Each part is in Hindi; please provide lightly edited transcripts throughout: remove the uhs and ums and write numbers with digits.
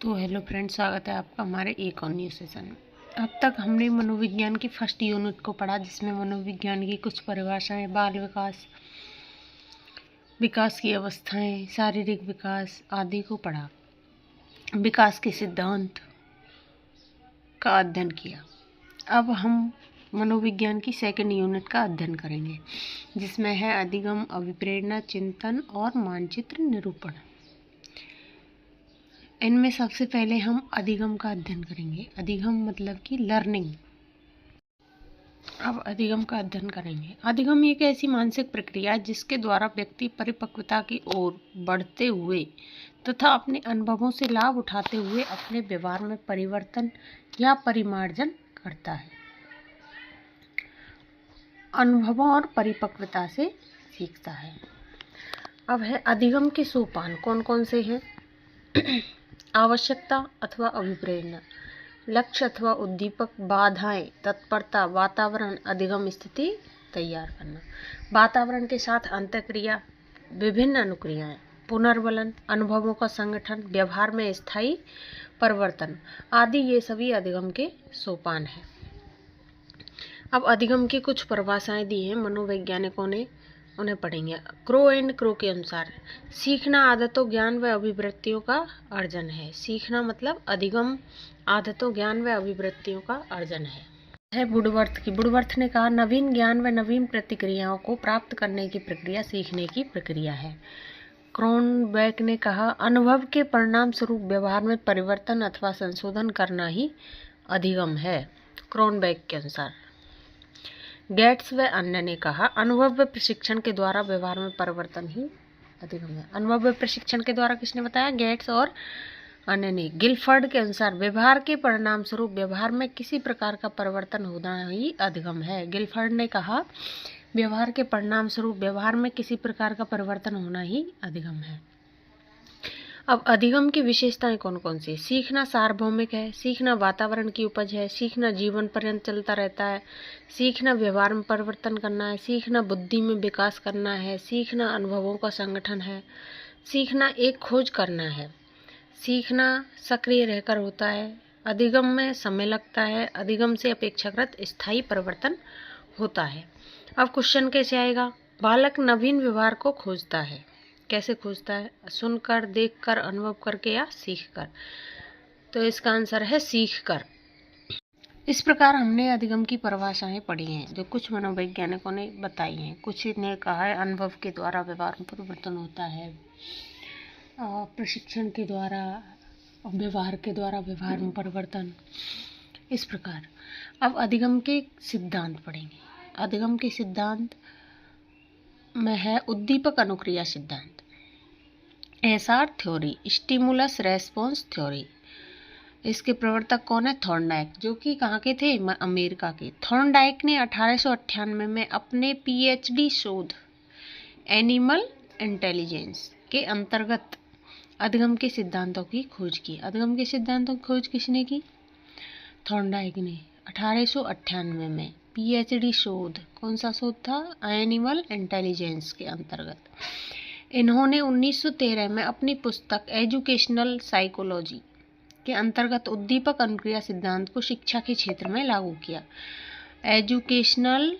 तो हेलो फ्रेंड्स, स्वागत है आपका हमारे एक और न्यू सेशन में। अब तक हमने मनोविज्ञान की फर्स्ट यूनिट को पढ़ा, जिसमें मनोविज्ञान की कुछ परिभाषाएं, बाल विकास, विकास की अवस्थाएं, शारीरिक विकास आदि को पढ़ा। विकास के सिद्धांत का अध्ययन किया। अब हम मनोविज्ञान की सेकंड यूनिट का अध्ययन करेंगे, जिसमें है अधिगम, अभिप्रेरणा, चिंतन और मानचित्र निरूपण। इनमें सबसे पहले हम अधिगम का अध्ययन करेंगे। अधिगम मतलब कि लर्निंग। अब अधिगम का अध्ययन करेंगे। अधिगम एक ऐसी मानसिक प्रक्रिया है जिसके द्वारा व्यक्ति परिपक्वता की ओर बढ़ते हुए तथा अपने अनुभवों से लाभ उठाते हुए अपने व्यवहार में परिवर्तन या परिमार्जन करता है। अनुभवों और परिपक्वता से सीखता है। अब है अधिगम के सोपान कौन कौन से हैं। आवश्यकता अथवा अभिप्रेरणा, लक्ष्य अथवा उद्दीपक, बाधाएं, तत्परता, वातावरण, अधिगम स्थिति तैयार करना, वातावरण के साथ अंतःक्रिया, विभिन्न अनुक्रियाएं, पुनर्बलन, अनुभवों का संगठन, व्यवहार में स्थायी परिवर्तन आदि, ये सभी अधिगम के सोपान हैं। अब अधिगम की कुछ परिभाषाएं दी हैं मनोवैज्ञानिकों ने, उन्हें पढ़ेंगे। क्रो एंड क्रो के अनुसार सीखना आदतों, ज्ञान व अभिवृत्तियों का अर्जन है। सीखना मतलब अधिगम आदतों, ज्ञान व अभिवृत्तियों का अर्जन है वुडवर्थ की। वुडवर्थ ने कहा, नवीन ज्ञान व नवीन प्रतिक्रियाओं को प्राप्त करने की प्रक्रिया सीखने की प्रक्रिया है। क्रोनबेक ने कहा, अनुभव के परिणाम स्वरूप व्यवहार में परिवर्तन अथवा संशोधन करना ही अधिगम है। क्रोनबेक के अनुसार। गेट्स व अन्य ने कहा, अनुभव व प्रशिक्षण के द्वारा व्यवहार में परिवर्तन ही अधिगम है। अनुभव व प्रशिक्षण के द्वारा किसने बताया? गेट्स और अन्य ने। गिलफर्ड के अनुसार व्यवहार के परिणाम स्वरूप व्यवहार में किसी प्रकार का परिवर्तन होना ही अधिगम है। गिलफर्ड ने कहा, व्यवहार के परिणाम स्वरूप व्यवहार में किसी प्रकार का परिवर्तन होना ही अधिगम है। अब अधिगम की विशेषताएं कौन कौन सी? सीखना सार्वभौमिक है, सीखना वातावरण की उपज है, सीखना जीवन पर्यंत चलता रहता है, सीखना व्यवहार में परिवर्तन करना है, सीखना बुद्धि में विकास करना है, सीखना अनुभवों का संगठन है, सीखना एक खोज करना है, सीखना सक्रिय रहकर होता है, अधिगम में समय लगता है, अधिगम से अपेक्षाकृत स्थायी परिवर्तन होता है। अब क्वेश्चन कैसे आएगा? बालक नवीन व्यवहार को खोजता है। कैसे खोजता है? सुनकर, देखकर, अनुभव करके या सीखकर। तो इसका आंसर है सीखकर। इस प्रकार हमने अधिगम की परिभाषाएं पढ़ी हैं, जो कुछ मनोवैज्ञानिकों ने बताई हैं। कुछ ने कहा है अनुभव के द्वारा व्यवहार में परिवर्तन होता है, प्रशिक्षण के द्वारा, व्यवहार के द्वारा व्यवहार में परिवर्तन, इस प्रकार। अब अधिगम के सिद्धांत पढ़ेंगे। अधिगम के सिद्धांत में है उद्दीपक अनुक्रिया सिद्धांत, SR theory, stimulus response theory. इसके प्रवर्तक कौन है? थॉर्नडाइक, जो कि कहाँ के थे? अमेरिका के। थॉर्नडाइक ने 1898 में अपने पीएचडी शोध एनिमल इंटेलिजेंस के अंतर्गत अधिगम के सिद्धांतों की खोज की। अधिगम के सिद्धांतों की खोज किसने की? थॉर्नडाइक ने 1898 में। पीएचडी शोध, कौन सा शोध था? एनिमल इंटेलिजेंस के अंतर्गत। इन्होंने 1913 में अपनी पुस्तक एजुकेशनल साइकोलॉजी के अंतर्गत उद्दीपक अनुक्रिया सिद्धांत को शिक्षा के क्षेत्र में लागू किया। एजुकेशनल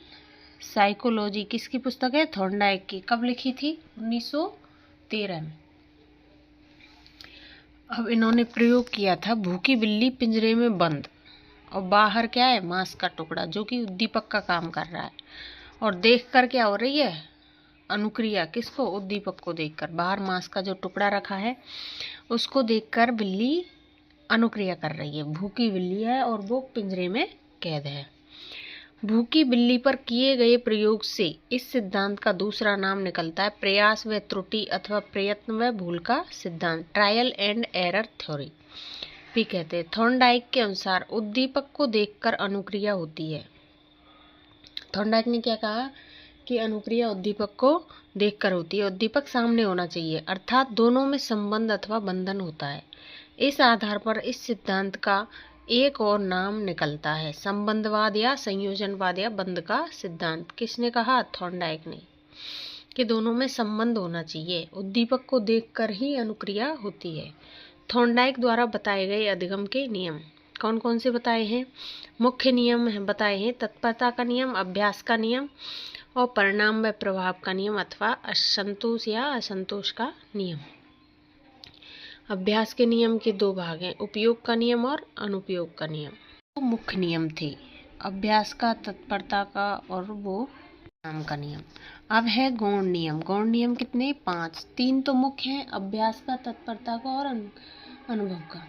साइकोलॉजी किसकी पुस्तक है? थॉर्नडाइक की। कब लिखी थी? 1913 में। अब इन्होंने प्रयोग किया था, भूखी बिल्ली पिंजरे में बंद और बाहर क्या है? मांस का टुकड़ा, जो कि उद्दीपक का काम कर रहा है, और देखकर क्या हो रही है? अनुक्रिया। किसको? उद्दीपक को देखकर। बाहर मांस का जो टुकड़ा रखा है उसको देखकर बिल्ली अनुक्रिया कर रही है। भूखी बिल्ली है और वो पिंजरे में कैद है। भूखी बिल्ली पर किए गए प्रयोग से इस सिद्धांत का दूसरा नाम निकलता है प्रयास व त्रुटि अथवा प्रयत्न व भूल का सिद्धांत, ट्रायल एंड एरर थ्योरी भी कहते हैं। थॉर्नडाइक के अनुसार उद्दीपक को देखकर अनुक्रिया होती है। थॉर्नडाइक ने क्या कहा कि अनुक्रिया उद्दीपक को देखकर होती है। उद्दीपक सामने होना चाहिए, अर्थात दोनों में संबंध अथवा बंधन होता है। इस आधार पर इस सिद्धांत का एक और नाम निकलता है संबंधवाद या संयोजनवाद या बंध का सिद्धांत। किसने कहा? थॉर्नडाइक ने, कि दोनों में संबंध होना चाहिए, उद्दीपक को देखकर ही अनुक्रिया होती है। थॉर्नडाइक द्वारा बताए गए अधिगम के नियम कौन कौन से बताए हैं? मुख्य नियम बताए हैं तत्परता का नियम, अभ्यास का नियम और परिणाम व प्रभाव का नियम अथवा असंतोष या असंतोष का नियम। अभ्यास के नियम के दो भाग हैं, उपयोग का नियम और अनुपयोग का नियम। वो मुख्य नियम थे, अभ्यास का, तत्परता का और वो परिणाम का नियम। अब है गौण नियम। गौण नियम कितने? 5। 3 तो मुख्य हैं, अभ्यास का, तत्परता का और अनुभव का।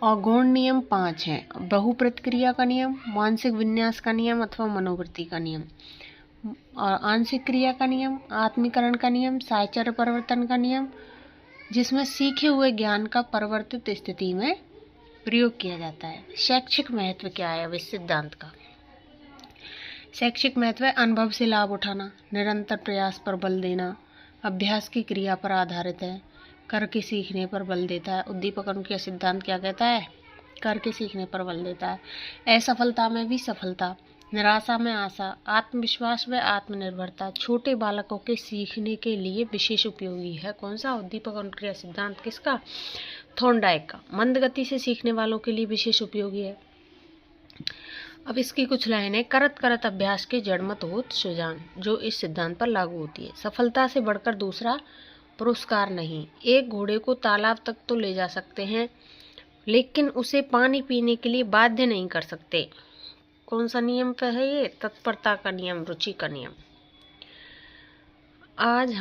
और गौण नियम 5 हैं, बहुप्रतिक्रिया का नियम, मानसिक विन्यास का नियम अथवा मनोवृत्ति का नियम, और आंशिक क्रिया का नियम, आत्मीकरण का नियम, साहचर्य परिवर्तन का नियम, जिसमें सीखे हुए ज्ञान का परिवर्तित स्थिति में प्रयोग किया जाता है। शैक्षिक महत्व क्या है अब इस सिद्धांत का? शैक्षिक महत्व है अनुभव से लाभ उठाना, निरंतर प्रयास पर बल देना, अभ्यास की क्रिया पर आधारित है, करके सीखने पर बल देता है। उद्दीपक अनुक्रिया सिद्धांत क्या कहता है? करके सीखने पर बल देता है। असफलता में भी सफलता, निराशा में आशा, आत्मविश्वास व आत्मनिर्भरता छोटे बालकों के सीखने के लिए विशेष उपयोगी है। कौन सा? उद्दीपक अनुक्रिया सिद्धांत किसका? थॉर्नडाइक का। मंद गति से सीखने वालों के लिए विशेष उपयोगी है। अब इसकी कुछ लाइनें। करत करत अभ्यास के जड़मत होत सुजान, जो इस सिद्धांत पर लागू होती है। सफलता से बढ़कर दूसरा पुरस्कार नहीं। एक घोड़े को तालाब तक तो ले जा सकते हैं, लेकिन उसे पानी पीने के लिए बाध्य नहीं कर सकते। कौन सा नियम पे है ये? तत्परता का नियम, रुचि का नियम। आज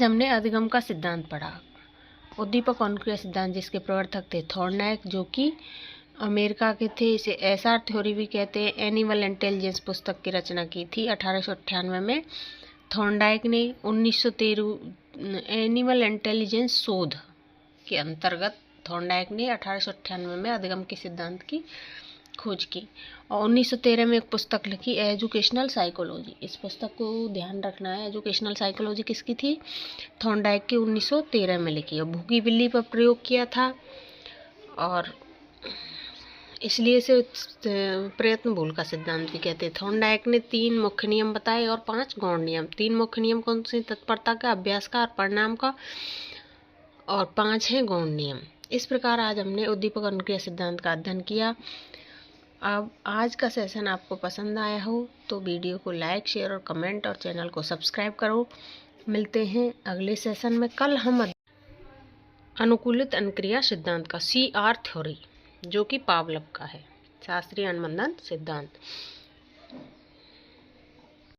हमने अधिगम का सिद्धांत पढ़ा। उद्दीपक अनुक्रिया सिद्धांत जिसके प्रवर्तक थे थॉर्नडाइक, जो कि अमेरिका के थे। इसे एसआर थ्योरी भी कहते हैं। एनिमल इंटेलिजेंस पुस्तक की रचना की थी 1898 में। थॉर्नडाइक ने 1913 एनिमल इंटेलिजेंस शोध के अंतर्गत थॉर्नडाइक ने 1898 में अधिगम के सिद्धांत की खोज की और 1913 में एक पुस्तक लिखी, एजुकेशनल साइकोलॉजी। इस पुस्तक को ध्यान रखना है। एजुकेशनल साइकोलॉजी किसकी थी? थॉर्नडाइक की 1913 में लिखी और भूखी बिल्ली पर प्रयोग किया था और इसलिए इसे प्रयत्न भूल का सिद्धांत भी कहते हैं। थॉर्नडाइक ने 3 मुख्य नियम बताए और 5 गौण नियम। 3 मुख्य नियम कौन से? तत्परता का, अभ्यास का और परिणाम का, और 5 हैं गौण नियम। इस प्रकार आज हमने उद्दीपक अनुक्रिया सिद्धांत का अध्ययन किया। अब आज का सेशन आपको पसंद आया हो तो वीडियो को लाइक, शेयर और कमेंट और चैनल को सब्सक्राइब करो। मिलते हैं अगले सेशन में। कल हम अनुकूलित अनुक्रिया सिद्धांत का CR थ्योरी, जो कि पावलव का है, शास्त्रीय अनुबंधन सिद्धांत।